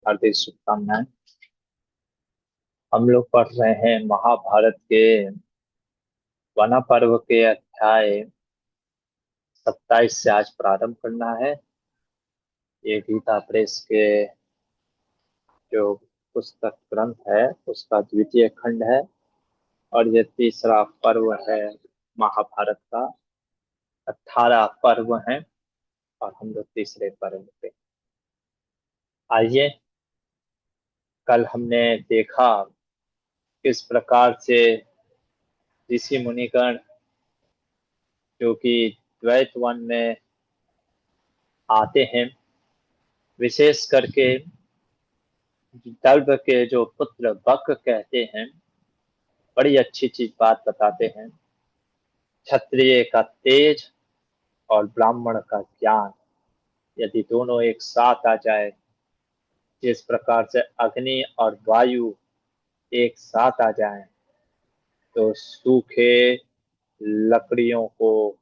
हार्दिक शुभकामनाएं। हम लोग पढ़ रहे हैं महाभारत के वन पर्व के अध्याय 27 से आज प्रारंभ करना है। ये गीता प्रेस के जो पुस्तक ग्रंथ है उसका द्वितीय खंड है और ये तीसरा पर्व है महाभारत का। 18 पर्व हैं और हम लोग तीसरे पर्व पे। आइए, कल हमने देखा किस प्रकार से ऋषि मुनिगण जो कि द्वैत वन में आते हैं, विशेष करके दर्भ के जो पुत्र बक कहते हैं, बड़ी अच्छी चीज बात बताते हैं। क्षत्रिय का तेज और ब्राह्मण का ज्ञान यदि दोनों एक साथ आ जाए, जिस प्रकार से अग्नि और वायु एक साथ आ जाए तो सूखे लकड़ियों को,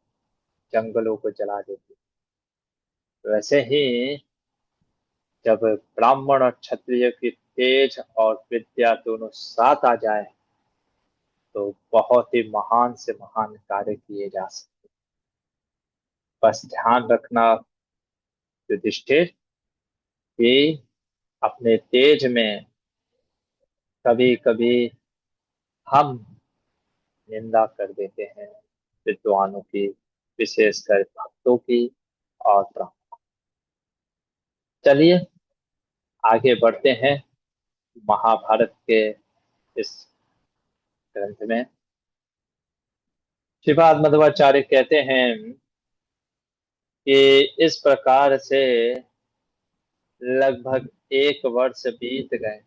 जंगलों को जला देती। वैसे ही जब ब्राह्मण और क्षत्रिय की तेज और विद्या दोनों साथ आ जाए तो बहुत ही महान से महान कार्य किए जा सकते। बस ध्यान रखना युधिष्ठिर कि अपने तेज में कभी कभी हम निंदा कर देते हैं विद्वानों की, विशेषकर भक्तों की और ब्राह्मणों। चलिए आगे बढ़ते हैं महाभारत के इस ग्रंथ में। श्रीपाद मध्वाचार्य कहते हैं कि इस प्रकार से लगभग 1 वर्ष बीत गए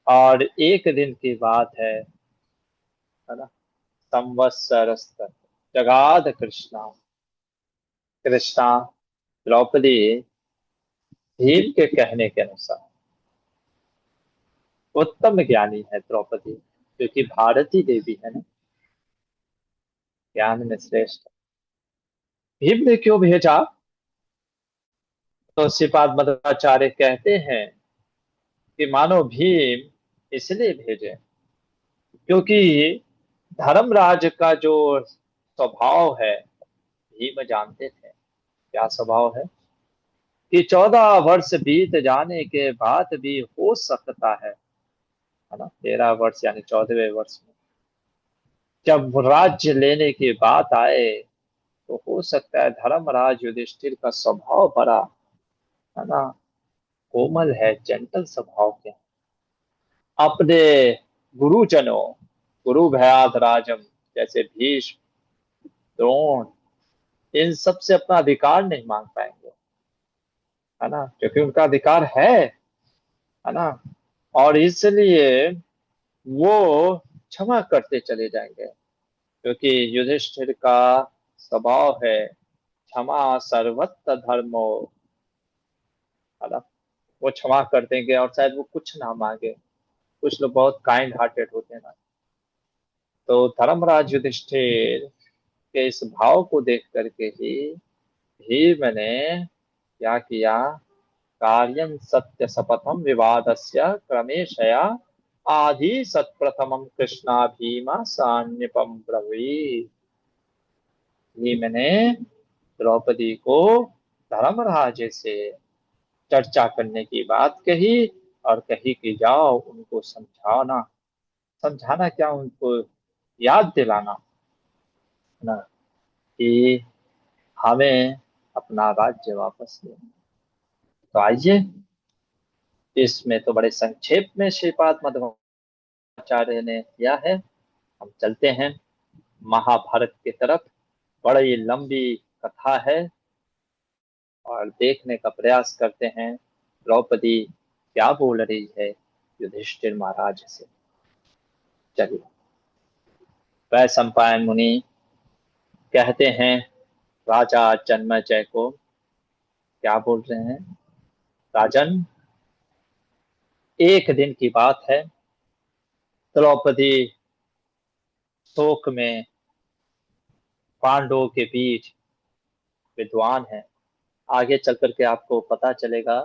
और एक दिन की बात है ना। संवत्सरस्त जगाद कृष्णा, कृष्णा द्रौपदी भीम के कहने के अनुसार उत्तम ज्ञानी है द्रौपदी, क्योंकि भारती देवी है ना, ज्ञान में श्रेष्ठ। भीम ने क्यों भेजा? तो श्रीपाद मध्वाचार्य कहते हैं कि मानो भीम इसलिए भेजे क्योंकि धर्मराज का जो स्वभाव है, भीम जानते थे क्या स्वभाव है, कि 14 वर्ष बीत जाने के बाद भी हो सकता है ना, 13 वर्ष यानी 14वें वर्ष में जब राज्य लेने की बात आए तो हो सकता है धर्मराज युधिष्ठिर का स्वभाव बड़ा है ना, कोमल है, जेंटल स्वभाव के। अपने गुरुजनों, गुरु भयात राजम जैसे भीष्म, द्रोण, इन सब से अपना अधिकार नहीं मांग पाएंगे, है ना, क्योंकि उनका अधिकार है ना। और इसलिए वो क्षमा करते चले जाएंगे, क्योंकि युधिष्ठिर का स्वभाव है क्षमा सर्वत्र धर्मो, है ना। वो क्षमा कर देंगे और शायद वो कुछ ना मांगे। कुछ लोग बहुत काइंड हार्टेड होते हैं ना। तो धर्मराज युधिष्ठिर के इस भाव को देख करके ही भीम ने क्या किया, कार्यं सत्य शपथम विवादस्य क्रमेशया आदि सत्प्रथमं कृष्णा भीमा सान्निपम ब्रवीत। भीम ने द्रौपदी को धर्मराज से चर्चा करने की बात कही और कही कि जाओ उनको समझाना, समझाना क्या, उनको याद दिलाना है ना, कि हमें अपना राज्य वापस लेना। तो आइए, इसमें तो बड़े संक्षेप में श्रीपाद मध्वाचार्य ने किया है। हम चलते हैं महाभारत की तरफ। बड़ी लंबी कथा है और देखने का प्रयास करते हैं द्रौपदी क्या बोल रही है युधिष्ठिर महाराज से। चलिए, वह सम्पायन मुनि कहते हैं राजा जन्मेजय को, क्या बोल रहे हैं, राजन, एक दिन की बात है, द्रौपदी शोक में पांडवों के बीच विद्वान है। आगे चल करके आपको पता चलेगा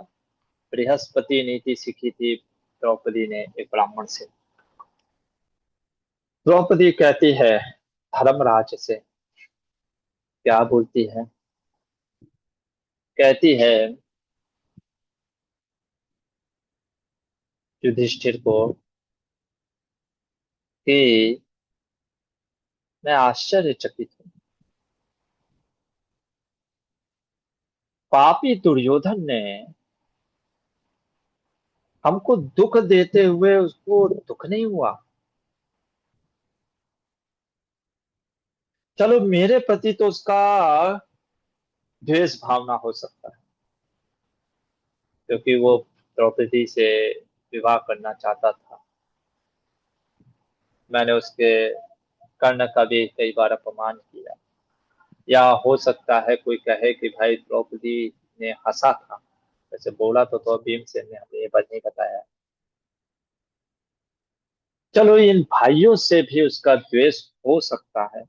बृहस्पति नीति सीखी थी द्रौपदी ने एक ब्राह्मण से। द्रौपदी कहती है धर्मराज से, क्या बोलती है, कहती है युधिष्ठिर को कि मैं आश्चर्यचकित हूँ, पापी दुर्योधन ने हमको दुख देते हुए उसको दुख नहीं हुआ। चलो मेरे प्रति तो उसका द्वेष भावना हो सकता है, क्योंकि वो द्रौपदी से विवाह करना चाहता था। मैंने उसके कर्ण का भी कई बार अपमान किया। या हो सकता है कोई कहे कि भाई द्रौपदी ने हंसा था, वैसे बोला तो भीमसेन ने हमें ये बात नहीं बताया। चलो इन भाइयों से भी उसका द्वेष हो सकता है,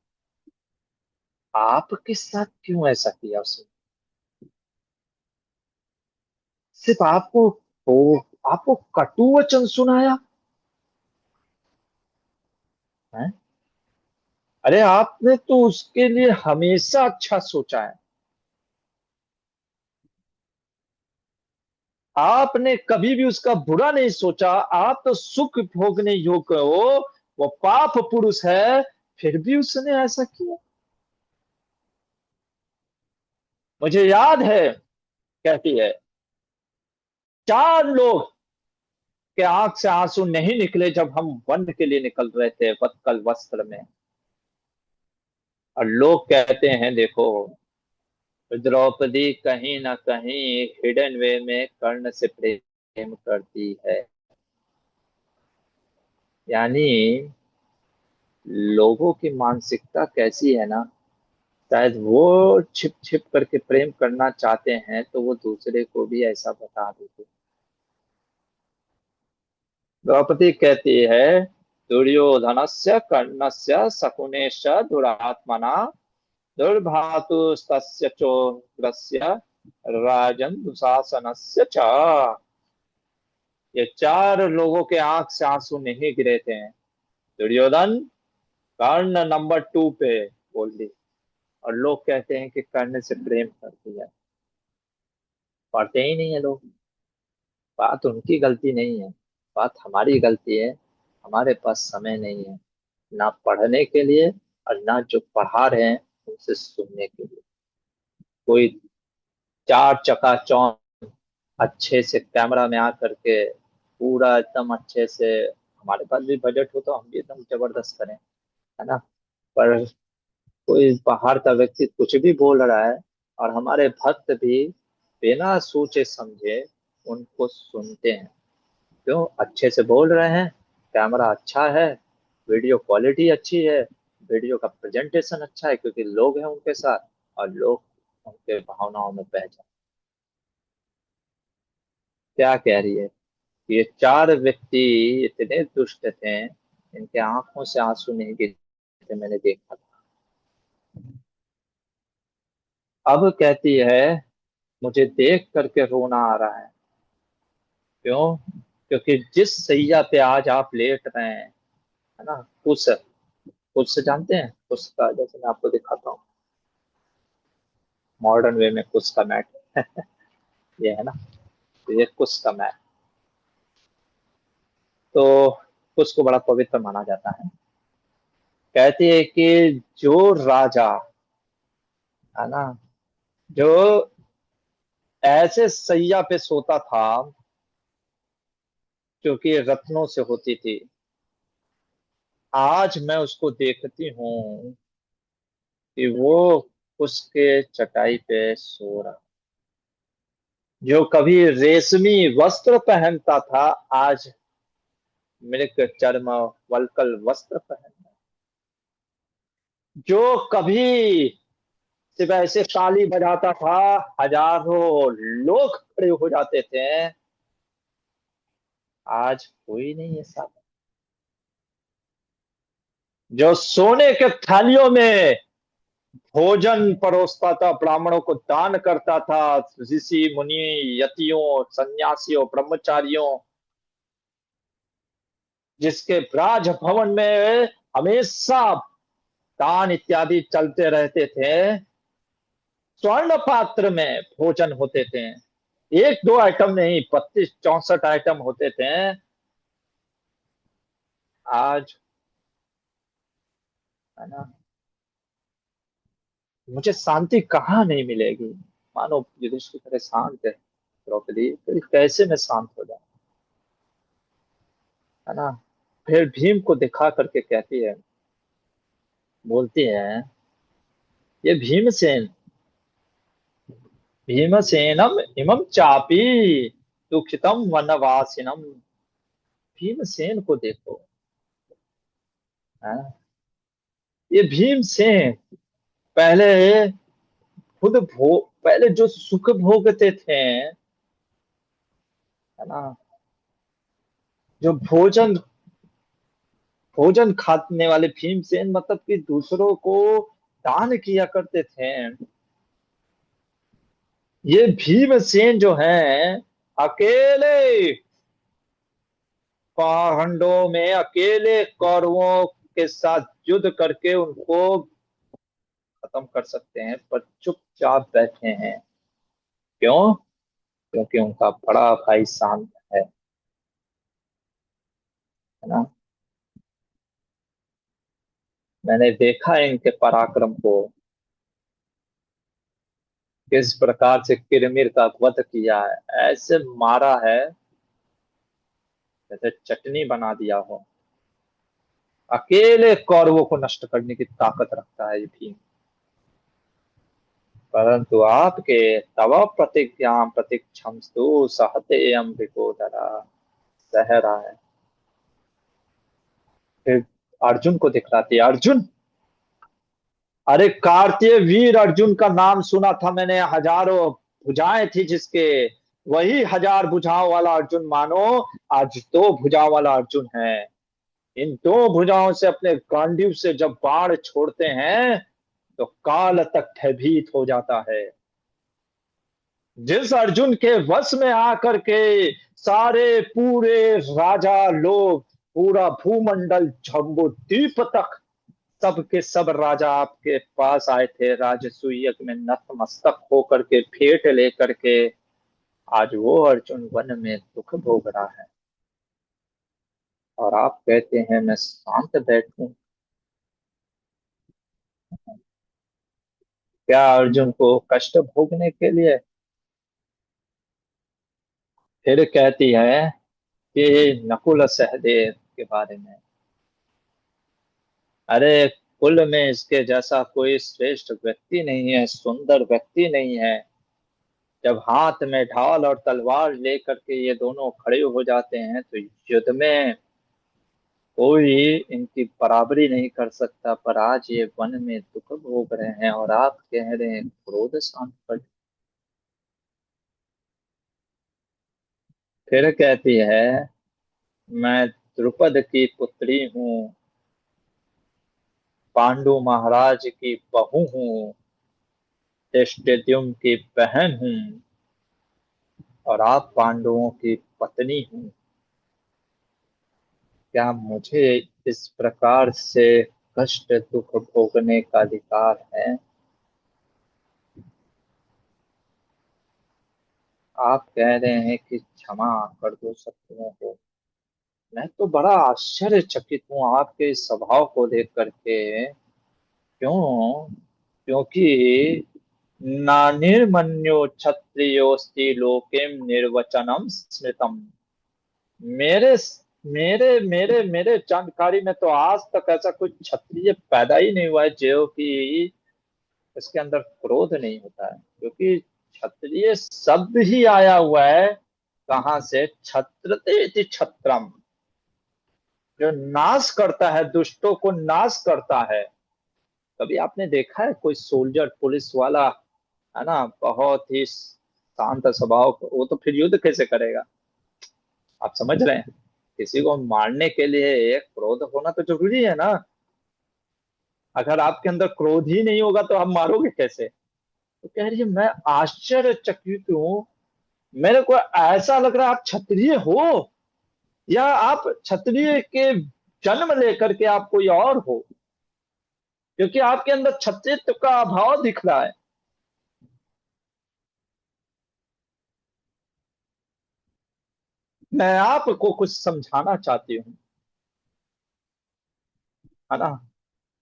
आपके साथ क्यों ऐसा किया उसने? सिर्फ आपको, ओ, आपको कटु वचन सुनाया है? अरे आपने तो उसके लिए हमेशा अच्छा सोचा है। आपने कभी भी उसका बुरा नहीं सोचा। आप तो सुख भोगने योग्य हो, वो पाप पुरुष है, फिर भी उसने ऐसा किया। मुझे याद है, कहती है, चार लोग के आंख से आंसू नहीं निकले जब हम वन के लिए निकल रहे थे वत्कल वस्त्र में। और लोग कहते हैं देखो, द्रौपदी कहीं ना कहीं हिडन वे में कर्ण से प्रेम करती है। यानी लोगों की मानसिकता कैसी है ना, शायद वो छिप छिप करके प्रेम करना चाहते हैं तो वो दूसरे को भी ऐसा बता देते। द्रौपदी कहती है दुर्योधनस्य कर्णस्य शकुनेश दुरात्मना दुर्भातुस्तस्य चोग्रस्य राजन दुशासनस्य च। ये चार लोगों के आंख से आंसू नहीं गिरे थे। दुर्योधन कर्ण नंबर 2 पे बोल दी। और लोग कहते हैं कि कर्ण से प्रेम करती है। पढ़ते ही नहीं है लोग। बात उनकी गलती नहीं है, बात हमारी गलती है। हमारे पास समय नहीं है, ना पढ़ने के लिए और ना जो पढ़ा रहे हैं उनसे सुनने के लिए। कोई चार चकाचौंध अच्छे से कैमरा में आ करके पूरा एकदम अच्छे से, हमारे पास भी बजट हो तो हम भी एकदम जबरदस्त करें, है ना। पर कोई बाहर का व्यक्ति कुछ भी बोल रहा है और हमारे भक्त भी बिना सोचे समझे उनको सुनते हैं। क्यों? अच्छे से बोल रहे हैं, कैमरा अच्छा है, वीडियो क्वालिटी अच्छी है, वीडियो का प्रेजेंटेशन अच्छा है, क्योंकि लोग हैं उनके साथ और लोग उनके भावनाओं में बह जाए। क्या कह रही है? ये चार व्यक्ति इतने दुष्ट थे, इनके आंखों से आंसू नहीं गिरते थे, मैंने देखा था। अब कहती है मुझे देख करके रोना आ रहा है। क्यों? क्योंकि जिस सैया पे आज आप लेट रहे हैं, है ना, कुश, कुश जानते हैं? कुश का जैसे मैं आपको दिखाता हूँ, मॉडर्न वे में कुश का मैट ये है ना, तो ये कुश का मैट। तो कुश को बड़ा पवित्र माना जाता है। कहती है कि जो राजा, है ना, जो ऐसे सैया पे सोता था जो कि रत्नों से होती थी, आज मैं उसको देखती हूँ कि वो उसके चटाई पे सो रहा। जो कभी रेशमी वस्त्र पहनता था, आज मृग चर्म वल्कल वस्त्र पहनता। जो कभी सिर्फ ऐसे ताली बजाता था, हजारों लोग खड़े हो जाते थे, आज कोई नहीं है साथ। जो सोने के थालियों में भोजन परोसता था, ब्राह्मणों को दान करता था, ऋषि मुनि, यतियों, सन्यासियों, ब्रह्मचारियों, जिसके राज भवन में हमेशा दान इत्यादि चलते रहते थे। स्वर्ण पात्र में भोजन होते थे, एक दो आइटम नहीं, 32 64 आइटम होते थे। आज, है ना, मुझे शांति कहाँ नहीं मिलेगी। मानो युधिष्ठिर की तरह शांत है द्रौपदी, फिर कैसे मैं शांत हो जाऊं, है ना। फिर भीम को दिखा करके कहती है, बोलती है, ये भीमसेन, भीमसेनम इमं चापी दुखितम वनवासिनम। भीमसेन को देखो, है? ये भीमसेन पहले पहले जो सुख भोगते थे, है ना, जो भोजन भोजन खाने वाले भीमसेन, मतलब कि दूसरों को दान किया करते थे, ये भीमसेन जो है अकेले पाखंडों में, अकेले कौरवों के साथ युद्ध करके उनको खत्म कर सकते हैं, पर चुपचाप बैठे हैं। क्यों? क्योंकि उनका बड़ा भाई शांत है ना। मैंने देखा है इनके पराक्रम को, किस प्रकार से किरमिर का वध किया है, ऐसे मारा है जैसे चटनी बना दिया हो। अकेले कौरवों को नष्ट करने की ताकत रखता है ये भीम। परंतु आपके तव प्रतिज्ञा प्रतीक्षमस्तु सहते अम्बिकोदरा, सह रहा है। फिर अर्जुन को दिखलाती है, अर्जुन, अरे कार्तीय वीर अर्जुन का नाम सुना था मैंने, हजारों भुजाएं थी जिसके, वही हजार भुजाओं वाला अर्जुन मानो आज दो भुजाओं वाला अर्जुन है। इन दो भुजाओं से अपने गांडीव से जब बाण छोड़ते हैं तो काल तक भयभीत हो जाता है। जिस अर्जुन के वश में आकर के सारे पूरे राजा लोग, पूरा भूमंडल जम्बू द्वीप तक, सब के सब राजा आपके पास आए थे राजसूय यज्ञ में नतमस्तक होकर के, भेंट लेकर के, आज वो अर्जुन वन में दुख भोग रहा है, और आप कहते हैं मैं शांत बैठूं। क्या अर्जुन को कष्ट भोगने के लिए? फिर कहती है कि नकुल सहदेव के बारे में, अरे कुल में इसके जैसा कोई श्रेष्ठ व्यक्ति नहीं है, सुंदर व्यक्ति नहीं है। जब हाथ में ढाल और तलवार लेकर के ये दोनों खड़े हो जाते हैं तो युद्ध में कोई इनकी बराबरी नहीं कर सकता, पर आज ये वन में दुख भोग रहे हैं और आप कह रहे हैं क्रोध शांत कर। फिर कहती है, मैं द्रुपद की पुत्री हूँ, पांडु महाराज की बहू हूँ, धृष्टद्युम्न की बहन हूँ, और आप पांडवों की पत्नी हूँ। क्या मुझे इस प्रकार से कष्ट दुख भोगने का अधिकार है? आप कह रहे हैं कि क्षमा कर दो शत्रुओं को। मैं तो बड़ा आश्चर्यचकित हूँ आपके इस स्वभाव को देख करके। क्यों? क्योंकि नानिर्मन्यो क्षत्रियोस्ति लोकेम निर्वचनम स्मृतम। मेरे मेरे मेरे मेरे जानकारी में तो आज तक ऐसा कोई क्षत्रिय पैदा ही नहीं हुआ है जो कि इसके अंदर क्रोध नहीं होता है, क्योंकि क्षत्रिय शब्द ही आया हुआ है कहाँ से? क्षत्रते इति क्षत्रम, जो नाश करता है, दुष्टों को नाश करता है। कभी आपने देखा है कोई सोल्जर पुलिस वाला, है ना, बहुत ही शांत स्वभाव, वो तो फिर युद्ध कैसे करेगा? आप समझ रहे हैं, किसी को मारने के लिए एक क्रोध होना तो जरूरी है ना। अगर आपके अंदर क्रोध ही नहीं होगा तो आप मारोगे कैसे? तो कह रही है मैं आश्चर्यचकित हूँ, मेरे को ऐसा लग रहा है आप क्षत्रिय हो, या आप क्षत्रिय के जन्म लेकर के आप कोई और हो, क्योंकि आपके अंदर क्षत्रित्व का अभाव दिख रहा है। मैं आपको कुछ समझाना चाहती हूँ, है ना?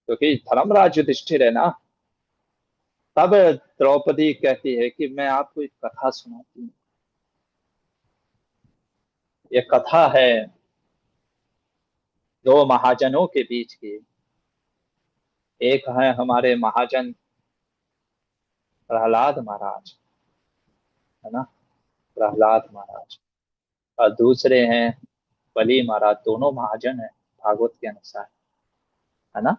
क्योंकि धर्मराज युधिष्ठिर है ना। तब द्रौपदी कहती है कि मैं आपको एक कथा सुनाती हूँ। ये कथा है दो महाजनों के बीच की। एक है हमारे महाजन प्रहलाद महाराज, है ना, प्रहलाद महाराज। और दूसरे हैं बली महाराज। दोनों महाजन है भागवत के अनुसार, है ना।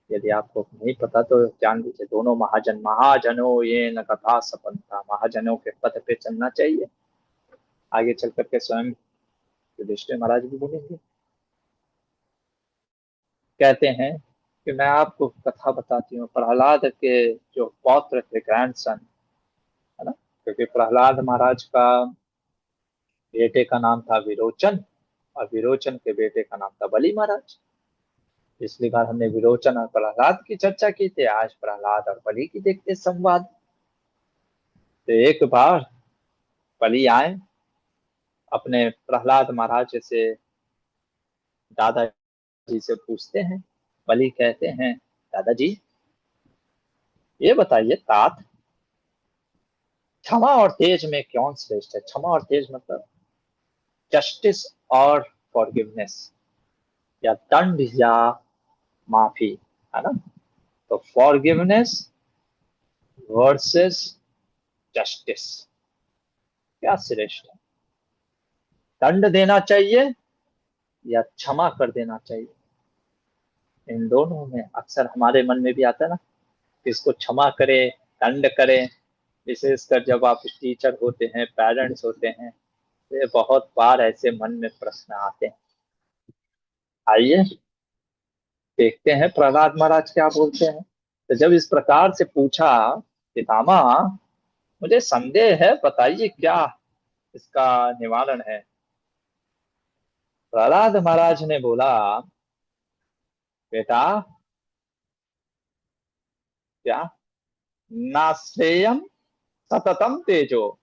यदि आपको नहीं पता तो जान लीजिए, दोनों महाजन। महाजनों ये न कथा सपंथा, महाजनों के पथ पे चलना चाहिए। आगे चल करके स्वयं युधिष्ठिर महाराज भी बोलेंगे। कहते हैं कि मैं आपको कथा बताती हूँ प्रहलाद के जो पौत्र थे, ग्रैंडसन, है ना। क्योंकि प्रहलाद महाराज का बेटे का नाम था विरोचन, और विरोचन के बेटे का नाम था बलि महाराज। पिछली बार हमने विरोचन और प्रहलाद की चर्चा की थी, आज प्रहलाद और बलि की देखते हैं संवाद। तो एक बार बलि आए, अपने प्रहलाद महाराज से दादाजी से पूछते हैं। बलि कहते हैं दादाजी ये बताइए तात, क्षमा और तेज में कौन श्रेष्ठ है? क्षमा और तेज मतलब जस्टिस और फॉरगिवनेस, या दंड या माफी, है ना। तो फॉरगिवनेस वर्सेस जस्टिस, क्या श्रेष्ठ है? दंड देना चाहिए या क्षमा कर देना चाहिए? इन दोनों में अक्सर हमारे मन में भी आता है ना, किसको क्षमा करे, दंड करे। विशेषकर जब आप टीचर होते हैं, पेरेंट्स होते हैं, तो ये बहुत बार ऐसे मन में प्रश्न आते हैं। आइए देखते हैं प्रहलाद महाराज क्या बोलते हैं। तो जब इस प्रकार से पूछा, पितामह मुझे संदेह है, बताइए क्या इसका निवारण है? प्रहलाद महाराज ने बोला, बेटा क्या, ना श्रेयम सततम तेजो,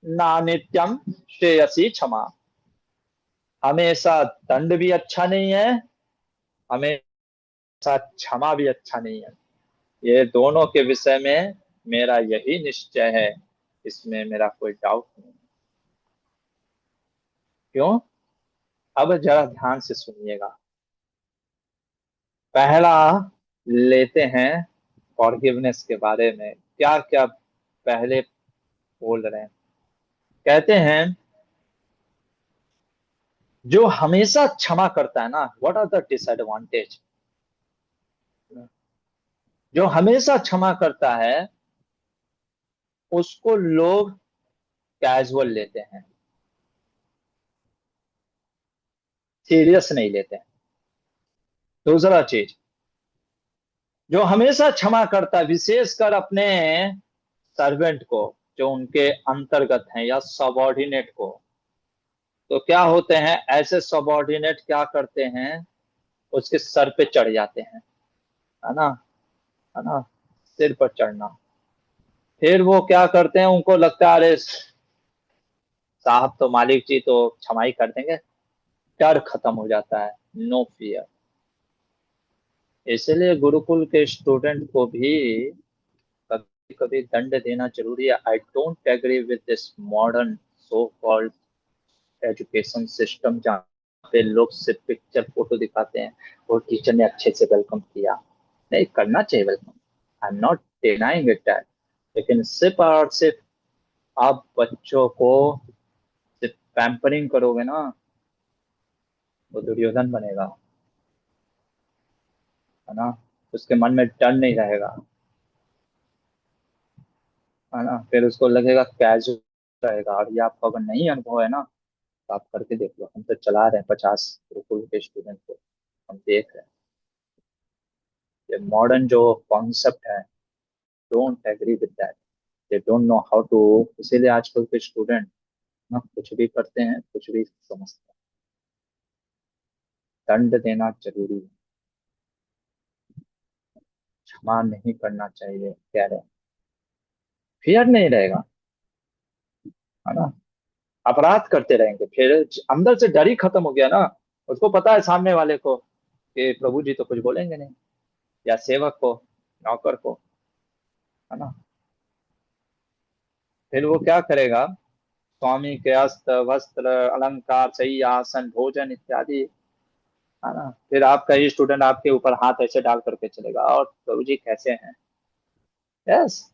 ना नित्यम श्रेयसी क्षमा। हमेशा दंड भी अच्छा नहीं है, हमेशा क्षमा भी अच्छा नहीं है। ये दोनों के विषय में मेरा यही निश्चय है, इसमें मेरा कोई डाउट नहीं। क्यों? अब जरा ध्यान से सुनिएगा। पहला लेते हैं फॉरगिवनेस के बारे में, क्या क्या पहले बोल रहे हैं। कहते हैं जो हमेशा क्षमा करता है ना, व्हाट आर द डिसएडवांटेज? जो हमेशा क्षमा करता है उसको लोग कैजुअल लेते हैं, सीरियस नहीं लेते हैं। दूसरा चीज, जो हमेशा क्षमा करता है विशेषकर अपने सर्वेंट को, जो उनके अंतर्गत हैं या सबॉर्डिनेट को, तो क्या होते हैं ऐसे सबॉर्डिनेट, क्या करते हैं, उसके सर पे चढ़ जाते हैं, है ना, है ना, सिर पर चढ़ना। फिर वो क्या करते हैं, उनको लगता है अरे साहब तो मालिक जी तो क्षमा ही कर देंगे, डर खत्म हो जाता है, नो फियर। इसलिए गुरुकुल के स्टूडेंट को भी कभी कभी दंड देना जरूरी है। I don't agree with this modern so called education system, जहाँ पे लोग सिर्फ पिक्चर फोटो दिखाते हैं और टीचर ने अच्छे से वेलकम किया। नहीं करना चाहिए welcome, I am not denying it that, लेकिन सिर्फ और सिर्फ आप बच्चों को सिर्फ पैम्परिंग करोगे ना, वो दुर्योधन बनेगा, है ना। उसके मन में डर नहीं रहेगा, है ना। फिर उसको लगेगा कैजुअल रहेगा। और ये आपका अगर नहीं अनुभव है ना, तो आप करके देख लो। हम तो चला रहे हैं 50 गुरुकुल के स्टूडेंट को, हम देख रहे हैं। ये मॉडर्न जो कॉन्सेप्ट है, don't agree with that. They don't know how to. इसीलिए आजकल के स्टूडेंट ना कुछ भी करते हैं, कुछ भी समझते हैं। दंड देना जरूरी है, क्षमा नहीं करना चाहिए कह रहे हैं। फियर नहीं रहेगा, है ना। अपराध करते रहेंगे, फिर अंदर से डर ही खत्म हो गया ना। उसको पता है सामने वाले को कि प्रभु जी तो कुछ बोलेंगे नहीं, या सेवक को, नौकर को, है ना। फिर वो क्या करेगा? स्वामी के अस्त्र वस्त्र अलंकार सही आसन भोजन इत्यादि, है ना। फिर आपका ही स्टूडेंट आपके ऊपर हाथ ऐसे डाल करके चलेगा, और प्रभु जी कैसे हैं। यस।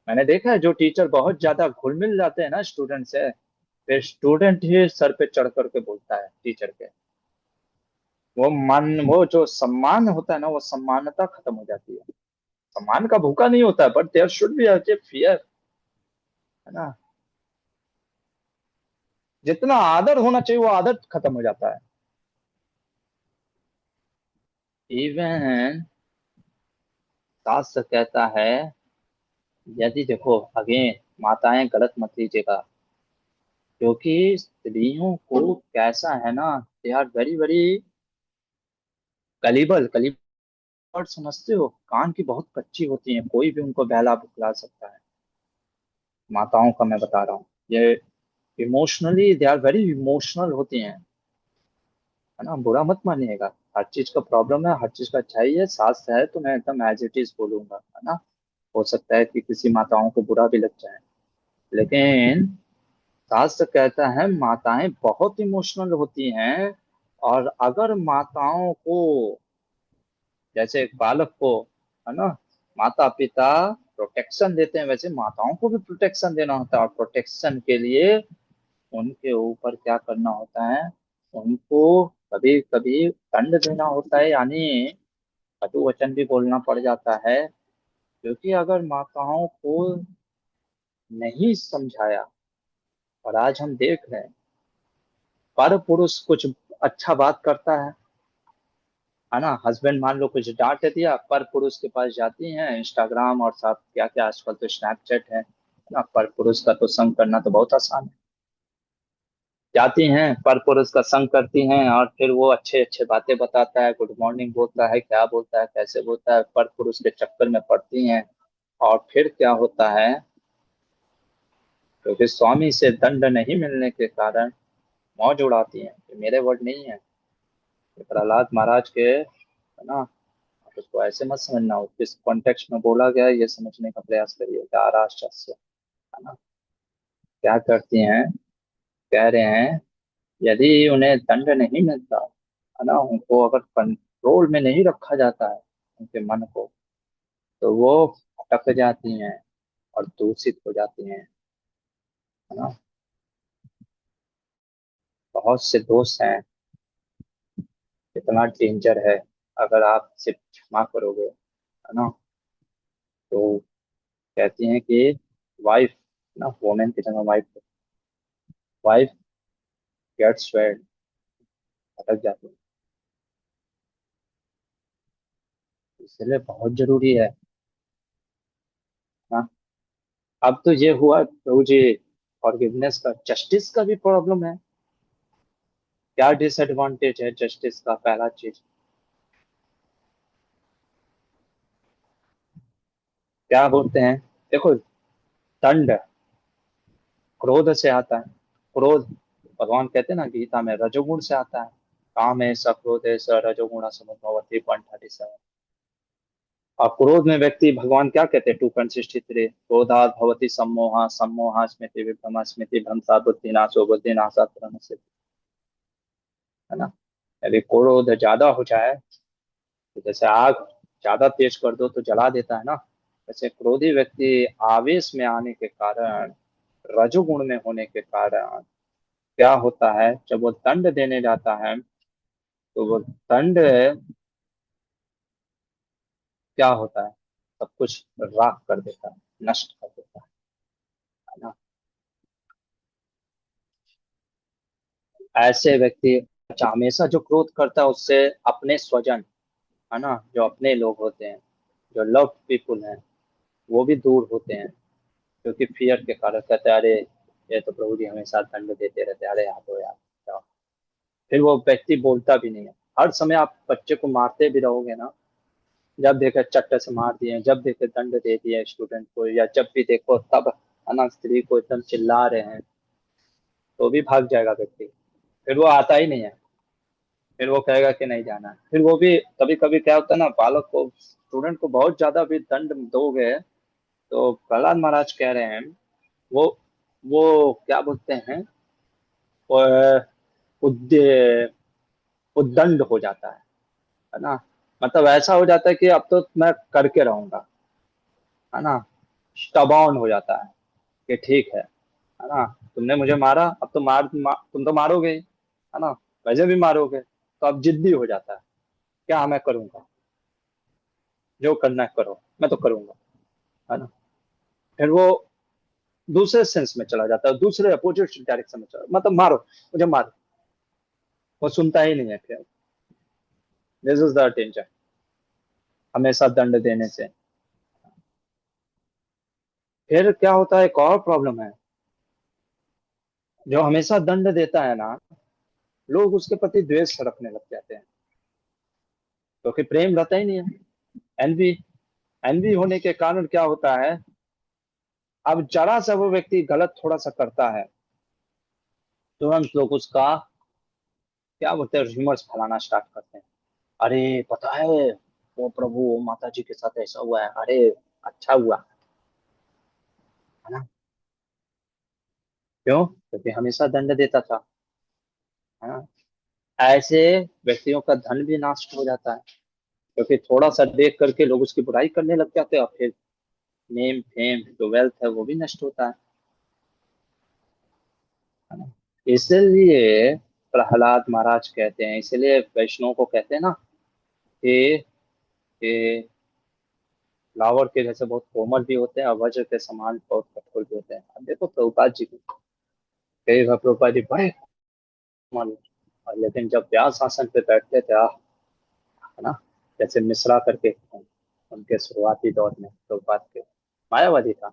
मैंने देखा है जो टीचर बहुत ज्यादा घुल मिल जाते हैं ना स्टूडेंट से, फिर स्टूडेंट ही सर पे चढ़ करके बोलता है टीचर के। वो जो सम्मान होता है ना, वो सम्मानता खत्म हो जाती है। सम्मान का भूखा नहीं होता है, but there should be fear, है ना। जितना आदर होना चाहिए वो आदर खत्म हो जाता है। इवन शास्त्र कहता है, यदि देखो अगेन, माताएं गलत मत लीजिएगा, क्योंकि स्त्रियों को कैसा है ना, दे आर वेरी वेरी कलिबल कलिबल। और समझते हो, कान की बहुत कच्ची होती हैं, कोई भी उनको बहला फुसला सकता है। माताओं का मैं बता रहा हूँ ये। Emotionally they are very emotional होती हैं, है ना। बुरा मत मानिएगा, हर चीज का प्रॉब्लम है, हर चीज का अच्छाई है, सास है तो मैं एकदम एज इट इज बोलूंगा, है ना। हो सकता है कि किसी माताओं को बुरा भी लग जाए, लेकिन शास्त्र कहता है माताएं बहुत इमोशनल होती हैं। और अगर माताओं को, जैसे एक बालक को, है ना, माता पिता प्रोटेक्शन देते हैं, वैसे माताओं को भी प्रोटेक्शन देना होता है। और प्रोटेक्शन के लिए उनके ऊपर क्या करना होता है, उनको कभी कभी दंड देना होता है, यानी कटु वचन भी बोलना पड़ जाता है। क्योंकि अगर माताओं को नहीं समझाया, और आज हम देख रहे हैं पर पुरुष कुछ अच्छा बात करता है ना, हस्बैंड मान लो कुछ डांट दिया, पर पुरुष के पास जाती हैं इंस्टाग्राम और सब क्या क्या, आजकल तो स्नैपचैट है ना। पर पुरुष का तो संग करना तो बहुत आसान है। जाती हैं, पर पुरुष का संग करती हैं, और फिर वो अच्छे अच्छे बातें बताता है, गुड मॉर्निंग बोलता है, क्या बोलता है, कैसे बोलता है, पर पुरुष के चक्कर में पड़ती हैं। और फिर क्या होता है, क्योंकि स्वामी से दंड नहीं मिलने के कारण मौज उड़ाती हैं। ये मेरे वर्ड नहीं है, ये प्रहलाद महाराज के, है ना। आप उसको ऐसे मत समझना, हो किस कॉन्टेक्स्ट में बोला गया है ये समझने का प्रयास करिए। दाराश्य, है ना। क्या करती हैं, कह रहे हैं, यदि उन्हें दंड नहीं मिलता, है ना, उनको अगर कंट्रोल में नहीं रखा जाता है उनके मन को, तो वो भटक जाती हैं और दूषित हो जाती हैं, है ना। बहुत से दोस्त हैं, इतना डेंजर है। अगर आप सिर्फ क्षमा करोगे, है ना, तो कहती हैं कि वाइफ, ना वोमेन की जगह वाइफ, वाइफ गेट्स वेड, भटक जाती है। इसलिए बहुत जरूरी है ना। अब तो ये हुआ प्रभु जी, फॉरगिवनेस का, जस्टिस का भी प्रॉब्लम है। क्या डिसएडवांटेज है जस्टिस का? पहला चीज क्या बोलते हैं, देखो, दंड क्रोध से आता है। क्रोध, भगवान कहते हैं ना गीता में, रजोगुण से आता है। काम है स क्रोध है स रजोगुण समुद्भवति 137। और क्रोध में व्यक्ति, भगवान क्या कहते हैं 263, क्रोधात् भवति सम्मोह, सम्मोह स्मृति विभ्रम, स्मृति भ्रंशा बुद्धिनाशो, बुद्धिनाशात् प्रणश्यति, है ना। यदि क्रोध ज्यादा हो जाए, तो जैसे आग ज्यादा तेज कर दो तो जला देता है ना, वैसे क्रोधी व्यक्ति आवेश में आने के कारण, रजोगुण में होने के कारण क्या होता है, जब वो दंड देने जाता है, तो वो दंड क्या होता है, सब कुछ राख कर देता है, नष्ट कर देता है ना। ऐसे व्यक्ति, अच्छा, हमेशा जो क्रोध करता है उससे अपने स्वजन, है ना, जो अपने लोग होते हैं, जो लव पीपुल हैं, वो भी दूर होते हैं, क्योंकि फियर के कारण कहते हैं अरे ये तो प्रभु जी हमेशा दंड देते रहते हैं, अरे हटो यार जाओ। फिर वो व्यक्ति बोलता भी नहीं है। हर समय आप बच्चे को मारते भी रहोगे ना, जब देखे चट्टे से मार दिए, जब देखे दंड दे दिए स्टूडेंट को, या जब भी देखो तब अनाथ स्त्री को एकदम चिल्ला रहे हैं, तो भी भाग जाएगा व्यक्ति, फिर वो आता ही नहीं है। फिर वो कहेगा कि नहीं जाना है। फिर वो भी कभी कभी क्या होता है ना, बालक को, स्टूडेंट को बहुत ज्यादा भी दंड दोगे, तो प्रहलाद महाराज कह रहे हैं, वो वो क्या बोलते हैं, वो उद्दे उद्दंड हो जाता है ना। मतलब ऐसा हो जाता है कि अब तो मैं करके रहूंगा, है ना। स्टबाउन हो जाता है कि ठीक है ना, तुमने मुझे मारा, अब तो तुम तो मारोगे ही, है ना, वैसे भी मारोगे, तो अब जिद्दी हो जाता है, क्या मैं करूंगा, जो करना है करो, मैं तो करूंगा, है ना। फिर वो दूसरे सेंस में चला जाता है, दूसरे अपोजिट डायरेक्शन में चला, मतलब मारो, मुझे मारो, वो सुनता ही नहीं है फिर। दिस इज द डेंजर, हमेशा दंड देने से। फिर क्या होता है, एक और प्रॉब्लम है, जो हमेशा दंड देता है ना, लोग उसके प्रति द्वेष रखने लग जाते हैं, क्योंकि प्रेम रहता ही नहीं है। एनवी, एनवी होने के कारण क्या होता है, अब जरा सा वो व्यक्ति गलत थोड़ा सा करता है, तुरंत लोग उसका क्या बोलते हैं, र्यूमर्स फैलाना स्टार्ट करते हैं। अरे पता है, वो प्रभु वो माता जी के साथ ऐसा हुआ है, अरे अच्छा हुआ, है ना। क्यों? क्योंकि हमेशा दंड देता था, है ना। ऐसे व्यक्तियों का धन भी नष्ट हो जाता है, क्योंकि थोड़ा सा देख करके लोग उसकी बुराई करने लग जाते हैं, और फिर नेम फेम जो वेल्थ है वो भी नष्ट होता है ना। इसलिए प्रहलाद महाराज कहते हैं, इसलिए वैष्णव को कहते हैं ना कि फ्लावर के जैसे बहुत कोमल भी होते हैं, और वज्र के समान बहुत कठोर भी होते हैं। अब देखो प्रभुपाद जी को, कई बार प्रभुपाद जी बड़े कोमल, और लेकिन जब व्यास आसन पे बैठते थे है ना, जैसे मिश्रा करके उनके शुरुआती दौर में प्रभुपाद के मायावादी था,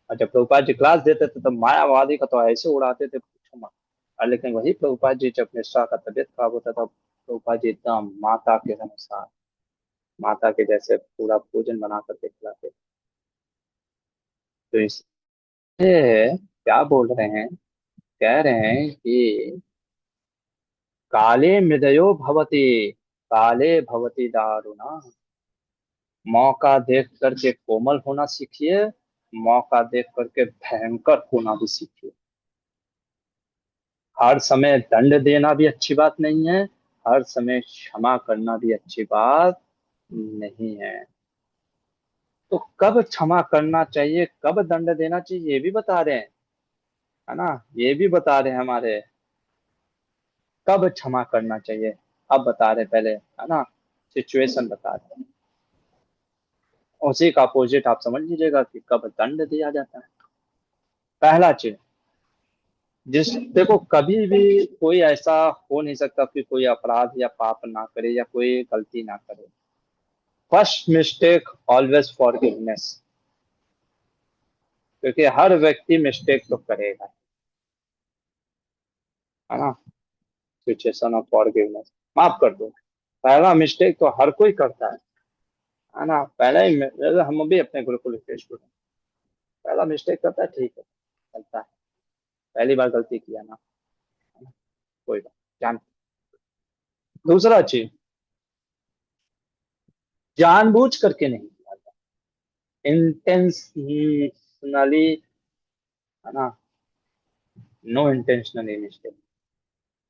और जब प्रभुपाद जी क्लास देते थे तो मायावादी का तो ऐसे उड़ाते थे पूछो मत। और लेकिन वही प्रभुपाद जी जब मिश्रा का तबीयत खराब होता था, प्रभुपाद जी एकदम माता के अनुसार, माता के जैसे पूरा भोजन बना करके खिलाते। तो इसलिए क्या बोल रहे हैं, कह रहे हैं कि काले मृदयो भवति, काले भवति दारुणा, मौका देख करके कोमल होना सीखिए, मौका देख करके भयंकर होना भी सीखिए। हर समय दंड देना भी अच्छी बात नहीं है, हर समय क्षमा करना भी अच्छी बात नहीं है। तो कब क्षमा करना चाहिए, कब दंड देना चाहिए, ये भी बता रहे हैं, है ना। ये भी बता रहे हैं हमारे, कब क्षमा करना चाहिए, अब बता रहे हैं पहले, है ना, सिचुएशन बता रहे हैं। उसी का अपोजिट आप समझ लीजिएगा कि कब दंड दिया जाता है। पहला चीज, जिस देखो कभी भी कोई ऐसा हो नहीं सकता कि कोई अपराध या पाप ना करे या कोई गलती ना करे। फर्स्ट मिस्टेक ऑलवेज फॉरगिवनेस, क्योंकि हर व्यक्ति मिस्टेक तो करेगा, है ना। सिचुएशन ऑफ फॉरगिवनेस, माफ कर दो, पहला मिस्टेक तो हर कोई करता है ना। पहला ही हम भी अपने गुरुकुल के स्टूडेंट, पहला मिस्टेक करता है, ठीक है, चलता है, पहली बार गलती किया ना, है ना, कोई बात, जान। दूसरा चीज, जानबूझ करके नहीं किया, इंटेंशनली, है ना, नो इंटेंशनली मिस्टेक,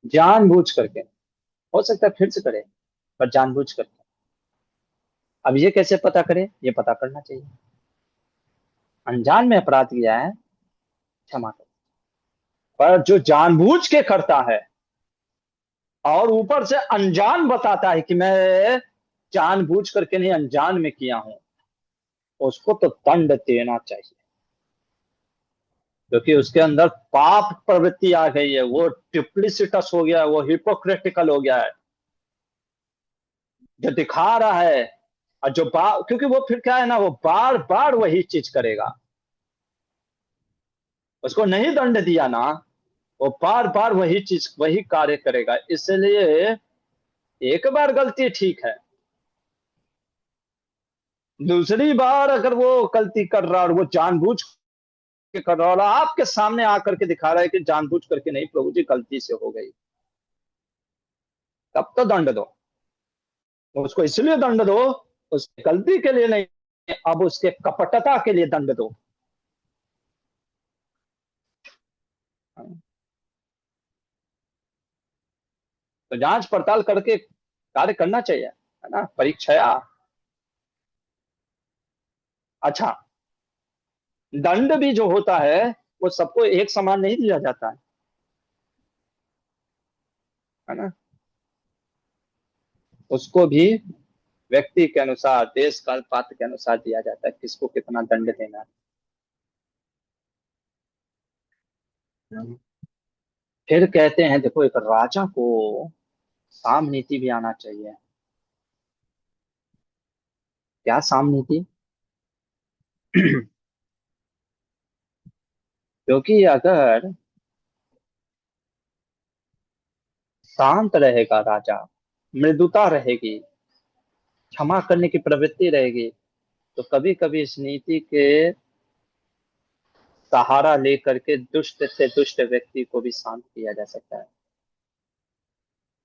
जानबूझ करके, हो सकता है फिर से करे, पर जानबूझ करके। अब ये कैसे पता करें, ये पता करना चाहिए। अनजान में अपराध किया है, क्षमा करो, पर जो जानबूझ के करता है और ऊपर से अनजान बताता है कि मैं जानबूझ करके नहीं, अनजान में किया हूं, उसको तो दंड देना चाहिए, क्योंकि उसके अंदर पाप प्रवृत्ति आ गई है, वो डुप्लीसिटस हो गया है, वो हिपोक्रेटिकल हो गया है। जो दिखा रहा है, और जो बार, क्योंकि वो फिर क्या है ना, वो बार बार वही चीज करेगा। उसको नहीं दंड दिया ना, वो बार बार वही चीज वही कार्य करेगा। इसलिए एक बार गलती ठीक है, दूसरी बार अगर वो गलती कर रहा और वो जानबूझ के कर रहा और आपके सामने आकर के दिखा रहा है कि जानबूझ करके नहीं प्रभु जी गलती से हो गई, तब तो दंड दो। उसको इसलिए दंड दो, उसकी गलती के लिए नहीं, अब उसके कपटता के लिए दंड दो। तो जांच पड़ताल करके कार्य करना चाहिए, है ना, परीक्षया। अच्छा, दंड भी जो होता है वो सबको एक समान नहीं दिया जाता है ना, उसको भी व्यक्ति के अनुसार, देश काल पात्र के अनुसार दिया जाता है, किसको कितना दंड देना है। फिर कहते हैं देखो, एक राजा को साम नीति भी आना चाहिए। क्या साम नीति? क्योंकि अगर शांत रहेगा राजा, मृदुता रहेगी, क्षमा करने की प्रवृत्ति रहेगी, तो कभी कभी इस नीति के सहारा लेकर के दुष्ट से दुष्ट व्यक्ति को भी शांत किया जा सकता है।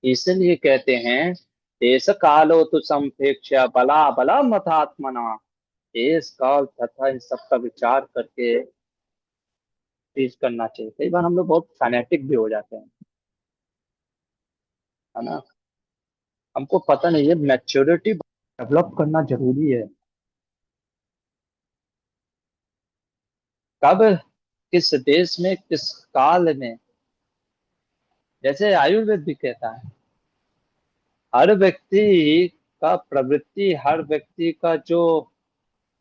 इसलिए कहते हैं, देश कालो तु संप्रेक्ष्य बला बला मतात्मना। देश काल तथा इन सब का विचार करके चीज करना चाहिए। कई बार हम लोग बहुत फैनेटिक भी हो जाते हैं, है ना, हमको पता नहीं है, मैच्योरिटी डेवलप करना जरूरी है। कब, किस देश में, किस काल में, जैसे आयुर्वेद भी कहता है, हर व्यक्ति का प्रवृत्ति, हर व्यक्ति का जो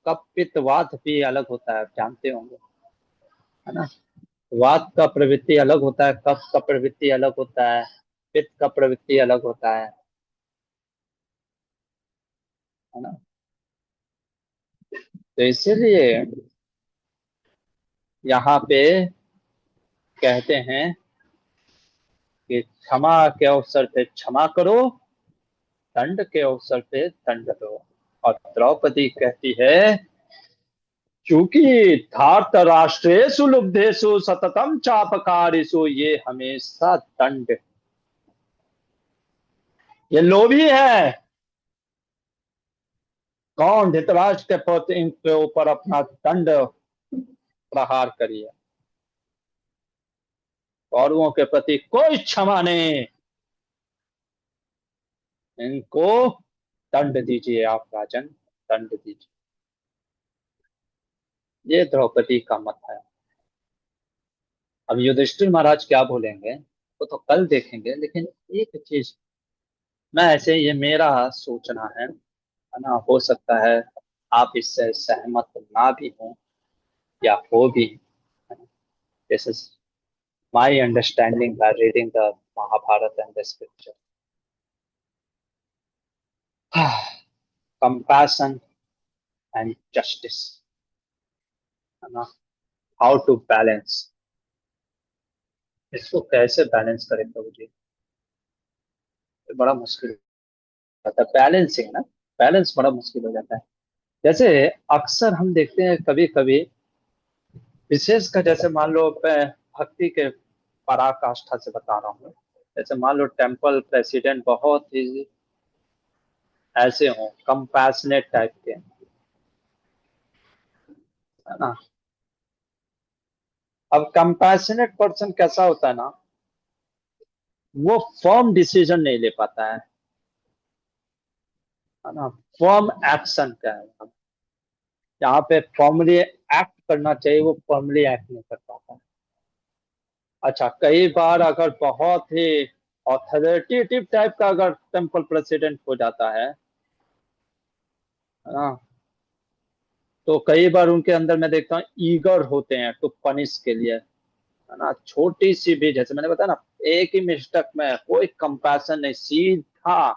कफ पित्त वात भी अलग होता है, आप जानते होंगे, है ना। वात का प्रवृत्ति अलग होता है, कफ का प्रवृत्ति अलग होता है, पित्त का प्रवृत्ति अलग होता है ना। तो इसीलिए यहाँ पे कहते हैं कि क्षमा के अवसर पे क्षमा करो, दंड के अवसर पे दंड दो। और द्रौपदी कहती है, क्योंकि धार्त राष्ट्रेषु लुब्धेषु सततम चापकारिषु, ये हमेशा दंड, ये लोभी है। कौन धृतराष्ट्र के प्रति इनके ऊपर अपना दंड प्रहार करिए, कौरवों के प्रति कोई क्षमा नहीं, इनको दंड दीजिए आप राजन, दंड दीजिए। ये द्रौपदी का मत है। अब युधिष्ठिर महाराज क्या बोलेंगे वो तो कल देखेंगे, लेकिन एक चीज, मैं ऐसे, ये मेरा सोचना है ना, हो सकता है आप इससे सहमत ना भी हो या हो भी। This is my understanding by reading the Mahabharata and the scripture. Compassion and justice, है ना, हाउ टू बैलेंस, इसको कैसे बैलेंस करें प्रभु जी, ये बड़ा मुश्किल होता है, बैलेंसिंग ना, बैलेंस बड़ा मुश्किल हो जाता है। जैसे अक्सर हम देखते हैं कभी कभी, विशेषकर जैसे मान लो मैं भक्ति के पराकाष्ठा से बता रहा हूँ, जैसे मान लो टेम्पल प्रेसिडेंट बहुत ही ऐसे हों, कंपैशनेट टाइप के, है ना। अब कंपैशनेट पर्सन कैसा होता है ना, वो फर्म डिसीजन नहीं ले पाता है ना, फर्म एक्शन का है, जहाँ पे फॉर्मली एक्ट करना चाहिए वो फॉर्मली एक्ट नहीं कर पाता। अच्छा, कई बार अगर बहुत ही ऑथोरिटेटिव टाइप का अगर टेम्पल प्रेसिडेंट हो जाता है ना, तो कई बार उनके अंदर मैं देखता हूँ ईगर होते हैं टू पनिश के लिए, है ना, छोटी सी भी, जैसे मैंने बताया ना, एक ही मिस्टेक में कोई कंपैशन नहीं, सीधा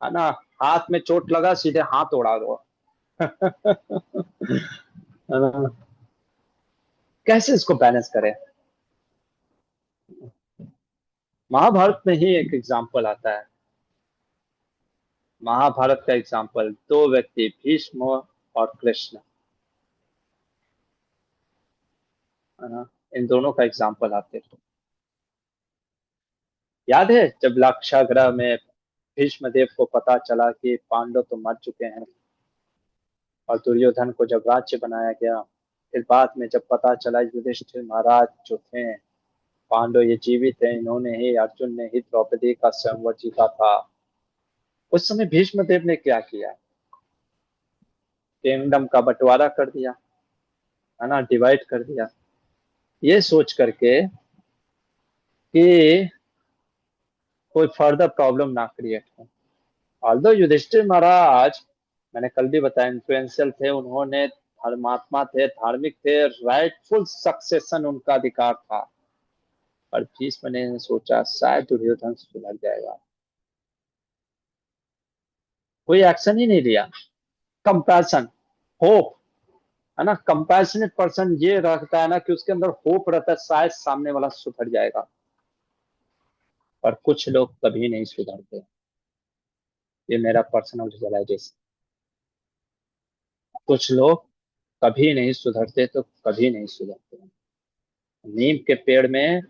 है ना, हाथ में चोट लगा सीधे हाथ उड़ा दो। है ना? कैसे इसको बैलेंस करें? महाभारत में ही एक एग्जाम्पल आता है। महाभारत का एग्जाम्पल, दो व्यक्ति भीष्म और कृष्ण, है ना, इन दोनों का एग्जाम्पल आते हैं। याद है जब लाक्षागृह में भीष्म देव को पता चला कि पांडव तो मर चुके हैं, और दुर्योधन को जब राज्य बनाया गया, फिर बाद में जब पता चला युधिष्ठिर महाराज जो थे, पांडव ये जीवित है, इन्होंने ही, अर्जुन ने ही द्रौपदी का स्वयंवर जीता था, उस समय भीष्म देव ने क्या किया? किंगडम का बंटवारा कर दिया, है ना, डिवाइड कर दिया, ये सोच करके कि कोई फर्दर प्रॉब्लम ना क्रिएट हो। ऑल्दो युधिष्ठिर महाराज, मैंने कल भी बताया, इन्फ्लुएंशियल थे, उन्होंने धर्मात्मा थे, धार्मिक थे, राइटफुल सक्सेशन उनका अधिकार था। और भीष्म ने सोचा शायद दुर्योधन सुधर जाएगा, कोई एक्शन ही नहीं लिया। कंपैशन, होप, है ना, कंपैशनेट पर्सन ये रखता है ना कि उसके अंदर होप रहता है शायद सामने वाला सुधर जाएगा। और कुछ लोग कभी नहीं सुधरते, ये मेरा पर्सनल रियलाइजेशन। कुछ लोग कभी नहीं सुधरते तो कभी नहीं सुधरते। नीम के पेड़ में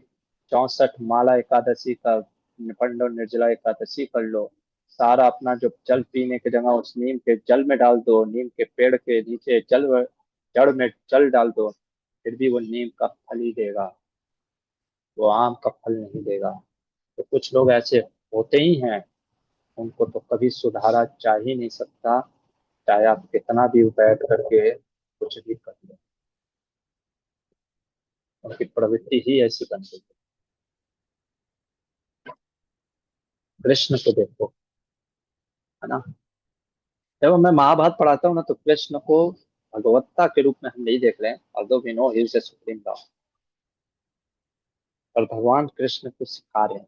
64 माला एकादशी का, निपंड और निर्जला एकादशी कर लो, सारा अपना जो जल पीने की जगह उस नीम के जल में डाल दो, नीम के पेड़ के नीचे जल, जड़ में जल डाल दो, फिर भी वो नीम का फल ही देगा, वो आम का फल नहीं देगा। तो कुछ लोग ऐसे होते ही हैं, उनको तो कभी सुधारा जा ही नहीं सकता, चाहे आप कितना भी उपाय करके कुछ भी कर लो, उनकी प्रवृत्ति ही ऐसी बन गई है। कृष्ण को देखो, है ना, जब मैं महाभारत पढ़ाता हूँ ना, तो कृष्ण को भगवत्ता के रूप में हम नहीं देख रहे हैं, although we know he is the supreme lord, और भगवान कृष्ण को सिखा रहे हैं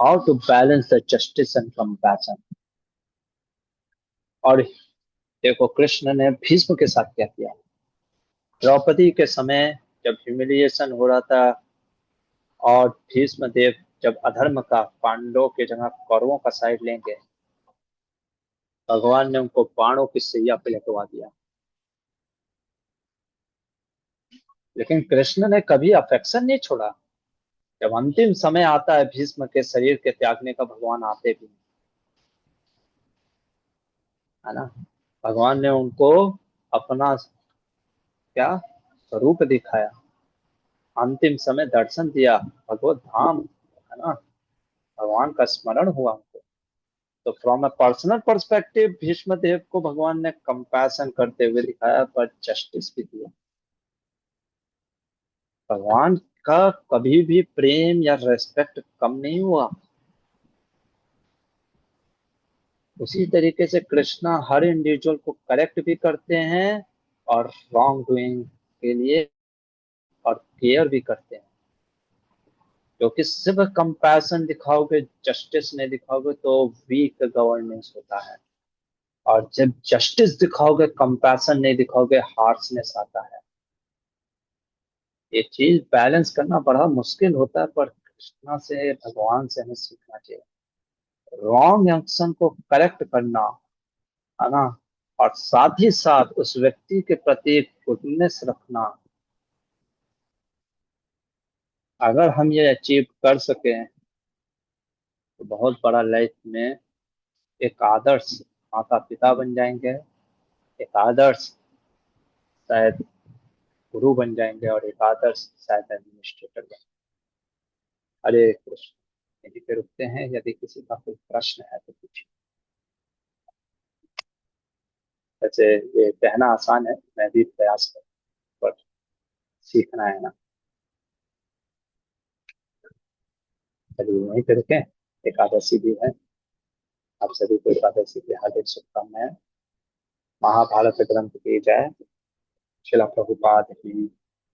how to balance the justice and compassion. और देखो कृष्ण ने भीष्म के साथ क्या किया, द्रौपदी के समय जब ह्यूमिलिएशन हो रहा था, और भीष्म देव जब अधर्म का, पांडवों के जगह कौरवों का साइड लेंगे, भगवान ने उनको बाणों की सैया पे लटवा दिया। लेकिन कृष्ण ने कभी अफेक्शन नहीं छोड़ा। जब अंतिम समय आता है भीष्म के शरीर के त्यागने का, भगवान आते भी हैं, है ना, भगवान ने उनको अपना क्या स्वरूप दिखाया, अंतिम समय दर्शन दिया, भगवत धाम, है ना, भगवान का स्मरण हुआ उनको। तो from a personal perspective Bhishma Dev को भगवान ने कंपैशन करते हुए दिखाया, पर जस्टिस भी दिया। भगवान का कभी भी प्रेम या रेस्पेक्ट कम नहीं हुआ। उसी तरीके से कृष्णा हर इंडिविजुअल को करेक्ट भी करते हैं, और रॉन्ग डूइंग के लिए और केयर भी करते हैं। क्योंकि सिर्फ कंपैशन दिखाओगे, जस्टिस नहीं दिखाओगे, तो वीक गवर्नेंस होता है। और जब जस्टिस दिखाओगे, कंपैशन नहीं दिखाओगे, हार्शनेस आता है। ये चीज बैलेंस करना बड़ा मुश्किल होता है, पर कृष्णा से, भगवान से हमें सीखना चाहिए। रॉन्ग एक्शन को करेक्ट करना, है ना, और साथ ही साथ उस व्यक्ति के प्रति गुडनेस रखना। अगर हम ये अचीव कर सके तो बहुत बड़ा लाइफ में एक आदर्श माता पिता बन जाएंगे, एक आदर्श शायद गुरु बन जाएंगे, और एक आदर्श शायद एडमिनिस्ट्रेटर बन। हरे कृष्ण। यहीं पे रुकते हैं, यदि किसी का कोई प्रश्न है तो पूछिए। वैसे ये कहना आसान है, मैं भी प्रयास कर, पर सीखना है ना। चलिए वहीं पे रुके, एकादशी भी है, आप सभी को एकादशी की हार्दिक शुभकामनाएं। महाभारत ग्रंथ की जय। शिला प्रभुपाद की